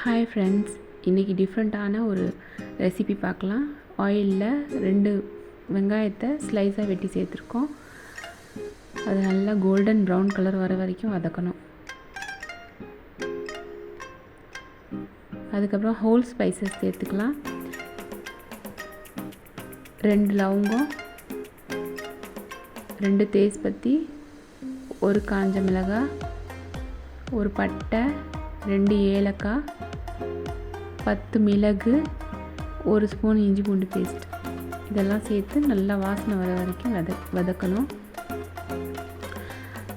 Hi friends, இன்றைக்கி டிஃப்ரெண்ட்டான ஒரு ரெசிபி பார்க்கலாம். ஆயிலில் 2 வெங்காயத்தை ஸ்லைஸாக வெட்டி சேர்த்துருக்கோம். அது நல்லா கோல்டன் ப்ரௌன் கலர் வர வரைக்கும் வதக்கணும். அதுக்கப்புறம் ஹோல் ஸ்பைசஸ் சேர்த்துக்கலாம். 2 லவங்கம், 2 தேஸ்பத்தி, 1 காஞ்ச மிளகாய், 1 பட்டை, 2 ஏலக்காய், 10 மிளகு, 1 ஸ்பூன் இஞ்சி பூண்டு பேஸ்ட், இதெல்லாம் சேர்த்து நல்லா வாசனை வர வரைக்கும் வதக்கணும்.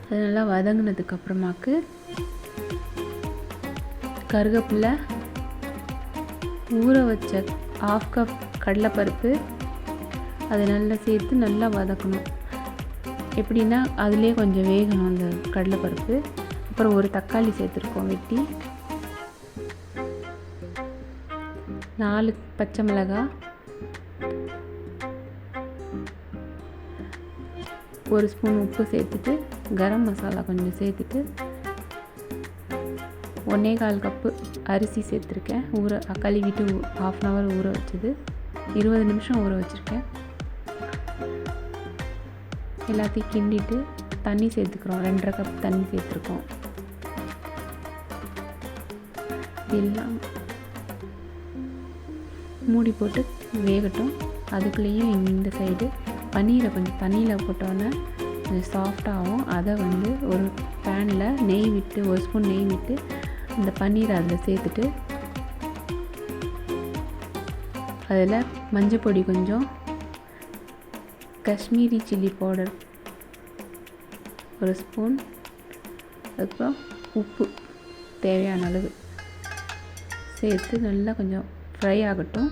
அது நல்லா வதங்கினதுக்கப்புறமாக்கு கருவேப்பிலை, ஊற வச்ச 1/2 கப் கடலைப்பருப்பு, அதை நல்லா சேர்த்து நல்லா வதக்கணும். எப்படின்னா அதிலே கொஞ்சம் வேகணும் அந்த கடலைப்பருப்பு. அப்புறம் 1 தக்காளி சேர்த்துருக்கோம் வெட்டி, 4 பச்சை மிளகாய், 1 ஸ்பூன் உப்பு சேர்த்துட்டு, கரம் மசாலா கொஞ்சம் சேர்த்துட்டு, 1/4 கப்பு அரிசி சேர்த்துருக்கேன். கழுவிட்டு 1/2 hour ஊற வச்சது, 20 நிமிஷம் ஊற வச்சுருக்கேன். எல்லாத்தையும் கிண்டிட்டு தண்ணி சேர்த்துக்கிறோம். 2.5 கப் தண்ணி சேர்த்துருக்கோம். எல்லாம் மூடி போட்டு வேகட்டும். அதுக்குள்ளேயும் இந்த சைடு பன்னீரை கொஞ்சம் தண்ணியில் போட்டோன்னே கொஞ்சம் சாஃப்டாகும். அதை ஒரு பேனில் நெய் விட்டு 1 ஸ்பூன் நெய் விட்டு அந்த பன்னீரை அதில் சேர்த்துட்டு, அதில் மஞ்சள் பொடி கொஞ்சம், காஷ்மீரி சில்லி பவுடர் 1 ஸ்பூன், அதுக்கப்புறம் உப்பு தேவையான அளவு சேர்த்து நல்லா கொஞ்சம் ஃப்ரை ஆகட்டும்.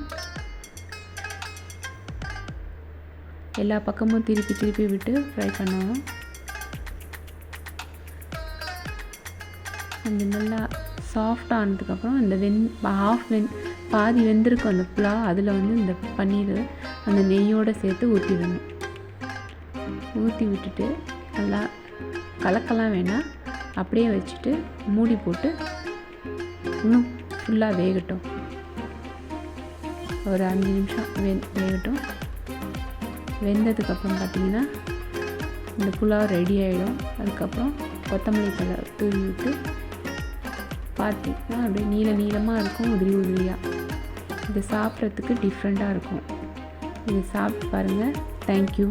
எல்லா பக்கமும் திருப்பி விட்டு ஃப்ரை பண்ணணும். கொஞ்சம் நல்லா சாஃப்டாக ஆனதுக்கப்புறம் இந்த பாதி வெந்திருக்கும் அந்த புலாவ், அதில் இந்த பன்னீர் அந்த நெய்யோடு சேர்த்து ஊற்றிடணும். ஊற்றி விட்டுட்டு நல்லா கலக்கலாம் வேணாம், அப்படியே வச்சுட்டு மூடி போட்டு இன்னும் ஃபுல்லாக வேகட்டும். ஒரு 5 நிமிஷம் வேகட்டும். வெந்ததுக்கப்புறம் பார்த்திங்கன்னா இந்த புலாவ் ரெடி ஆகிடும். அதுக்கப்புறம் கொத்தமல்லி தழை தூவி விட்டு பார்த்திங்கன்னா அப்படியே நீளமாக இருக்கும், உதிரியாக. இது சாப்பிட்றதுக்கு டிஃப்ரெண்ட்டாக இருக்கும். இது சாப்பிட்டு பாருங்கள். தேங்க்யூ.